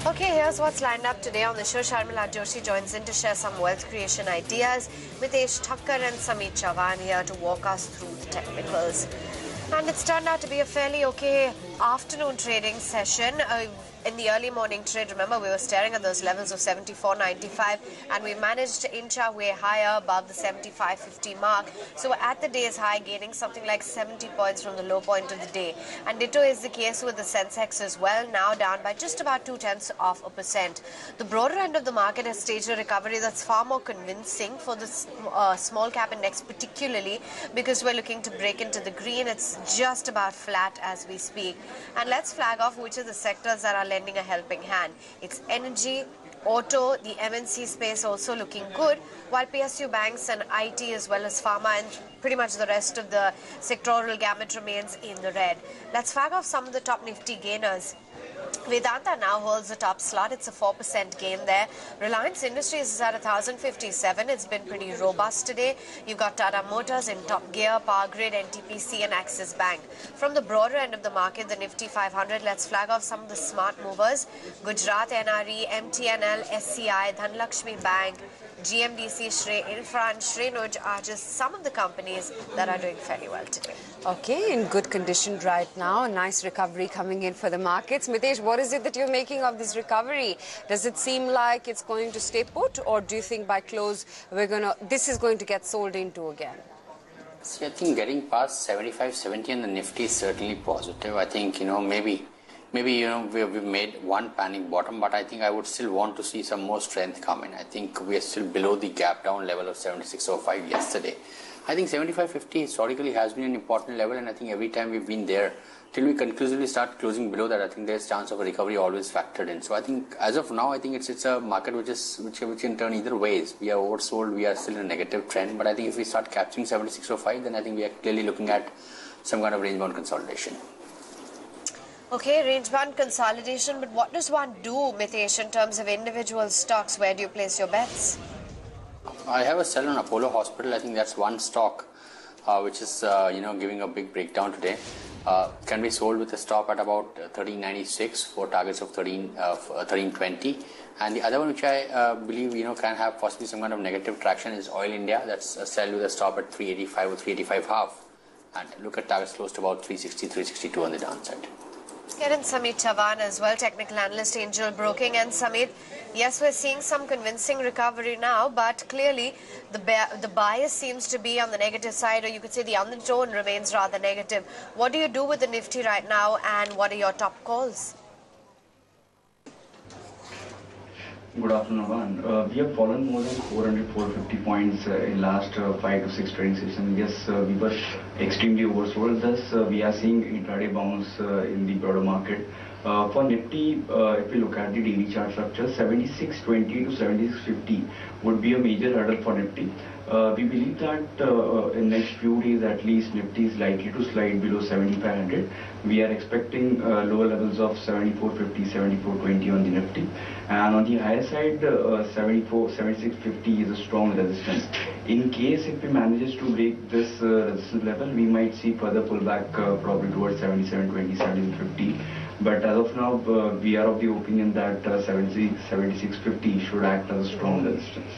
Okay, here's what's lined up today on the show. Sharmila Joshi joins in to share some wealth creation ideas. Mitesh Thakkar and Sameet Chavan here to walk us through the technicals. And it's turned out to be a fairly okay afternoon trading session. In the early morning trade, remember, we were staring at those levels of 74.95 and we managed to inch our way higher above the 75.50 mark. So we're at the day's high, gaining something like 70 points from the low point of the day. And ditto is the case with the Sensex as well, now down by just about 0.2%. The broader end of the market has staged a recovery that's far more convincing for the small cap index, particularly because we're looking to break into the green. It's just about flat as we speak. And let's flag off which are the sectors that are lending a helping hand. It's energy, auto, the MNC space also looking good, while PSU banks and IT as well as pharma and pretty much the rest of the sectoral gamut remains in the red. Let's flag off some of the top Nifty gainers. Vedanta now holds the top slot. It's a 4% gain there. Reliance Industries is at 1,057. It's been pretty robust today. You've got Tata Motors in top gear, Power Grid, NTPC and Axis Bank. From the broader end of the market, the Nifty 500, let's flag off some of the smart movers. Gujarat NRE, MTNL, SCI, Dhanlakshmi Bank, GMDC, Shrey Infra and Shrey Nuj are just some of the companies that are doing fairly well today. Okay, in good condition right now. A nice recovery coming in for the markets. Mitesh, what is it that you're making of this recovery? Does it seem like it's going to stay put, or do you think by close this is going to get sold into again? See, I think getting past 75, 70 in the Nifty is certainly positive. I think, maybe we've made one panic bottom, but I think I would still want to see some more strength come in. I think we are still below the gap down level of 76.05 yesterday. I think 75.50 historically has been an important level, and I think every time we've been there, till we conclusively start closing below that, I think there's chance of a recovery always factored in. So I think as of now, I think it's a market which can turn either ways. We are oversold, we are still in a negative trend, but I think if we start capturing 76.05, then I think we are clearly looking at some kind of range-bound consolidation. Okay, range-bound consolidation, but what does one do, Mitesh, in terms of individual stocks? Where do you place your bets? I have a sell on Apollo Hospital. I think that's one stock which is giving a big breakdown today. Can be sold with a stop at about 1396 for targets of 1320. And the other one which I believe can have possibly some kind of negative traction is Oil India. That's a sell with a stop at 385 or 385 half. And look at targets close to about 360, 362 on the downside. Get in Sameet Chavan as well, technical analyst, Angel Broking. And Sameet, yes, we're seeing some convincing recovery now, but clearly the bias seems to be on the negative side, or you could say the undertone remains rather negative. What do you do with the Nifty right now, and what are your top calls? Good afternoon, everyone. We have fallen more than 400-450 points in last 5 to 6 trading sessions. Yes, we were extremely oversold. Thus, we are seeing intraday bounce in the broader market. For Nifty, if we look at the daily chart structure, 76.20 to 76.50 would be a major hurdle for Nifty. We believe that in next few days at least Nifty is likely to slide below 7500. We are expecting lower levels of 74.50, 74.20 on the Nifty, and on the higher side 76.50 is a strong resistance. In case if we manages to break this resistance level, we might see further pullback probably towards 77.20, 77.50. But as of now, we are of the opinion that 76.50 should act as a strong resistance.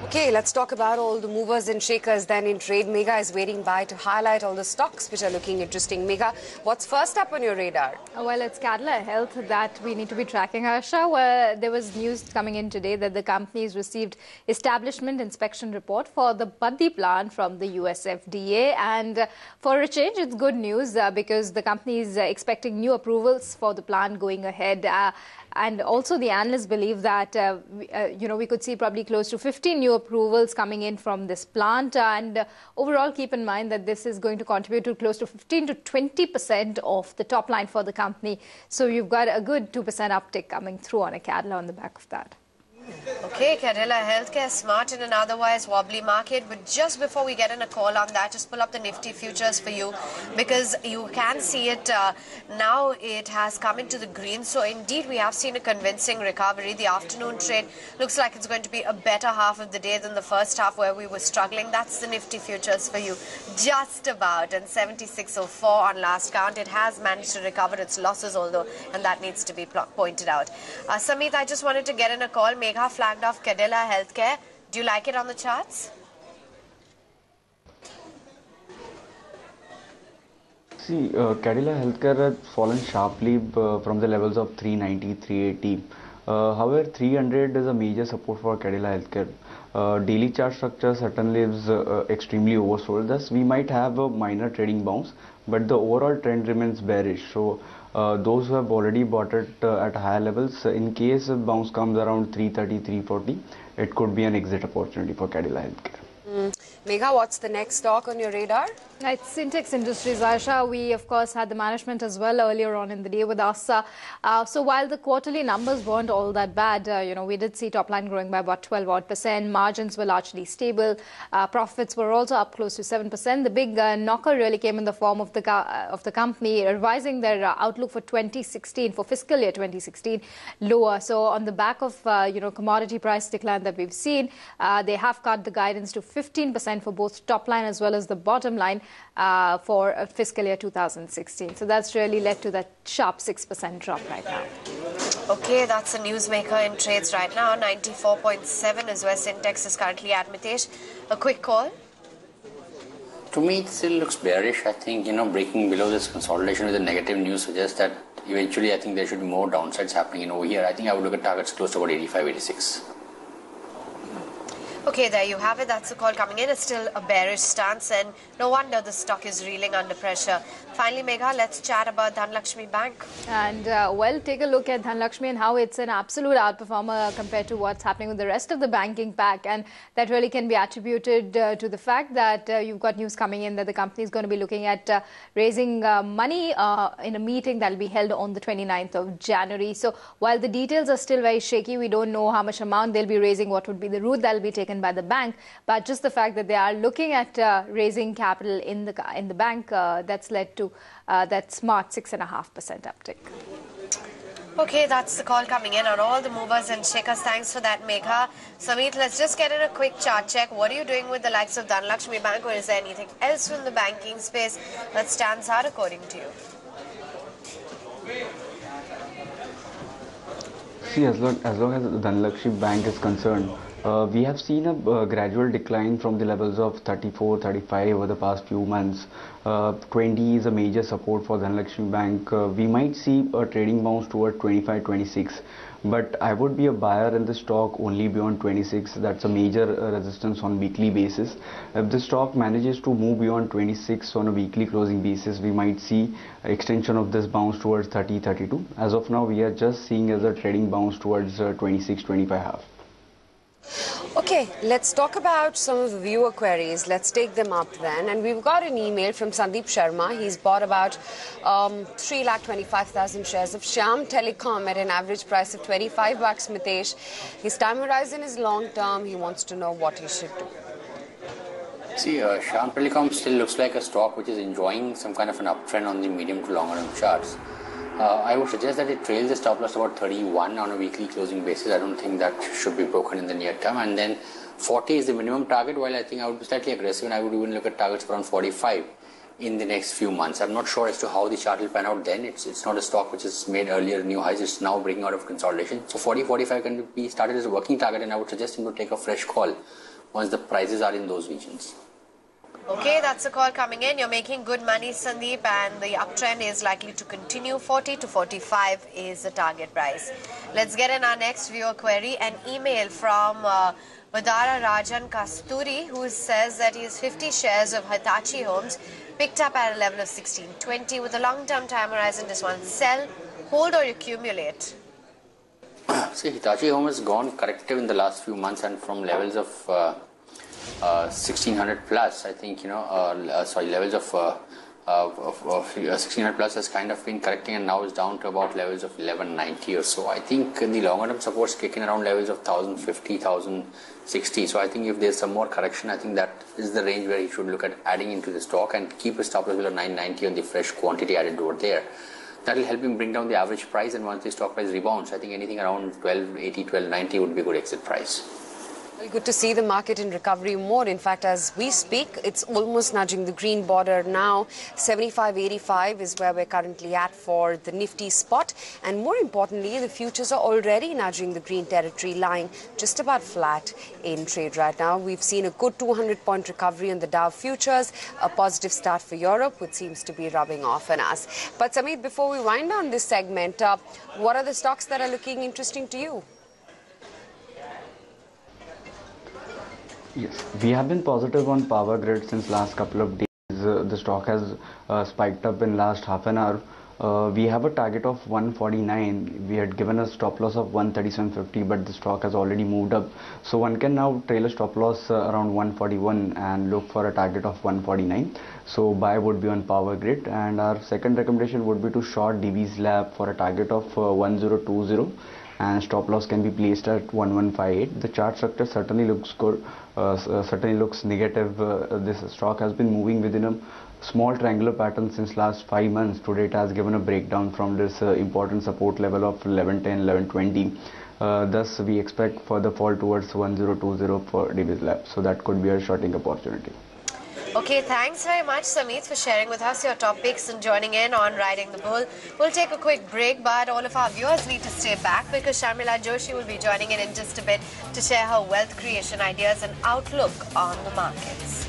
Okay, let's talk about all the movers and shakers then in trade. Megha is waiting by to highlight all the stocks which are looking interesting. Megha, what's first up on your radar? Well, it's Cadila Health that we need to be tracking, Harsha, where there was news coming in today that the company has received establishment inspection report for the Baddi plant from the US FDA. And for a change, it's good news because the company is expecting new approvals for the plant going ahead. And also the analysts believe that, we could see probably close to 15 new approvals coming in from this plant. And overall, keep in mind that this is going to contribute to close to 15 to 20% of the top line for the company. So you've got a good 2% uptick coming through on a Cadila on the back of that. Okay, Cadila Healthcare smart in an otherwise wobbly market. But just before we get in a call on that, just pull up the Nifty futures for you because you can see it now. It has come into the green. So indeed, we have seen a convincing recovery. The afternoon trade looks like it's going to be a better half of the day than the first half where we were struggling. That's the Nifty futures for you. Just about. And 76.04 on last count. It has managed to recover its losses, although, and that needs to be pointed out. Sameet, I just wanted to get in a call. Megha flagged off Cadila Healthcare. Do you like it on the charts? See, Cadila Healthcare has fallen sharply from the levels of 390, 380. However, 300 is a major support for Cadila Healthcare. Daily chart structure certainly is extremely oversold. Thus, we might have a minor trading bounce, but the overall trend remains bearish. So, those who have already bought it at higher levels, in case a bounce comes around 330, 340, it could be an exit opportunity for Cadila Healthcare. Megha, what's the next stock on your radar? It's Syntex Industries, Aisha. We, of course, had the management as well earlier on in the day with us. So while the quarterly numbers weren't all that bad, we did see top line growing by about 12%. Margins were largely stable. Profits were also up close to 7%. The big knocker really came in the form of the company revising their outlook for 2016, for fiscal year 2016, lower. So on the back of commodity price decline that we've seen, they have cut the guidance to 15% for both top line as well as the bottom line for fiscal year 2016. So that's really led to that sharp 6% drop right now. Okay, that's a newsmaker in trades right now. 94.7 is where Syntex is currently at. Mitesh, a quick call. To me, it still looks bearish. I think, breaking below this consolidation with the negative news suggests that eventually I think there should be more downsides happening over here. I think I would look at targets close to about 85, 86. Okay, there you have it. That's the call coming in. It's still a bearish stance, and no wonder the stock is reeling under pressure. Finally, Megha, let's chat about Dhanlakshmi Bank. And, take a look at Dhanlakshmi and how it's an absolute outperformer compared to what's happening with the rest of the banking pack. And that really can be attributed to the fact that you've got news coming in that the company is going to be looking at raising money in a meeting that will be held on the 29th of January. So while the details are still very shaky, we don't know how much amount they'll be raising, what would be the route that will be taken by the bank, but just the fact that they are looking at raising capital in the bank, that's led to that smart 6.5% uptick. Okay, that's the call coming in on all the movers and shakers. Thanks for that, Megha. Sameet, let's just get in a quick chart check. What are you doing with the likes of Dhanlakshmi Bank, or is there anything else from the banking space that stands out according to you? See, as long as Dhanlakshmi Bank is concerned, we have seen a gradual decline from the levels of 34, 35 over the past few months. 20 is a major support for Dhanlakshmi Bank. We might see a trading bounce toward 25, 26. But I would be a buyer in the stock only beyond 26. That's a major resistance on weekly basis. If the stock manages to move beyond 26 on a weekly closing basis, we might see extension of this bounce towards 30, 32. As of now, we are just seeing as a trading bounce towards 26, 25 half. Okay, let's talk about some of the viewer queries. Let's take them up then. And we've got an email from Sandeep Sharma. He's bought about 3,25,000 shares of Shyam Telecom at an average price of 25 bucks, Mitesh. His time horizon is long term. He wants to know what he should do. See, Shyam Telecom still looks like a stock which is enjoying some kind of an uptrend on the medium to longer term charts. I would suggest that it trails the stop loss about 31 on a weekly closing basis. I don't think that should be broken in the near term. And then 40 is the minimum target, while I think I would be slightly aggressive and I would even look at targets around 45 in the next few months. I'm not sure as to how the chart will pan out then. It's not a stock which has made earlier new highs. It's now breaking out of consolidation. So 40, 45 can be started as a working target, and I would suggest him to take a fresh call once the prices are in those regions. Okay, that's the call coming in. You're making good money, Sandeep, and the uptrend is likely to continue. 40 to 45 is the target price. Let's get in our next viewer query. An email from Vadara Rajan Kasturi, who says that he has 50 shares of Hitachi Homes picked up at a level of 1620 with a long-term time horizon. Does one sell, hold, or accumulate? See, Hitachi Home has gone corrective in the last few months, and from levels of 1600 plus, I think, levels of 1600 plus has kind of been correcting and now is down to about levels of 1190 or so. I think the longer term supports kick in around levels of 1050, 1060. So I think if there's some more correction, I think that is the range where he should look at adding into the stock and keep a stop loss below 990 on the fresh quantity added over there. That will help him bring down the average price, and once the stock price rebounds, I think anything around 1280, 1290 would be a good exit price. Well, good to see the market in recovery mode. In fact, as we speak, it's almost nudging the green border now. 75.85 is where we're currently at for the Nifty spot. And more importantly, the futures are already nudging the green territory, lying just about flat in trade right now. We've seen a good 200-point recovery on the Dow futures, a positive start for Europe, which seems to be rubbing off on us. But Sameet, before we wind down this segment, what are the stocks that are looking interesting to you? Yes, we have been positive on Power Grid since last couple of days. The stock has spiked up in last half an hour. We have a target of 149. We had given a stop loss of 137.50, but the stock has already moved up. So one can now trail a stop loss around 141 and look for a target of 149. So buy would be on Power Grid, and our second recommendation would be to short DB's Lab for a target of 1020. And stop loss can be placed at 1158. The chart structure certainly looks good, certainly looks negative. This stock has been moving within a small triangular pattern since last 5 months. Today it has given a breakdown from this important support level of 1110, 1120. Thus we expect further fall towards 1020 for DB's Lab. So that could be a shorting opportunity. Okay, thanks very much, Sameet, for sharing with us your top picks and joining in on Riding the Bull. We'll take a quick break, but all of our viewers need to stay back because Sharmila Joshi will be joining in just a bit to share her wealth creation ideas and outlook on the markets.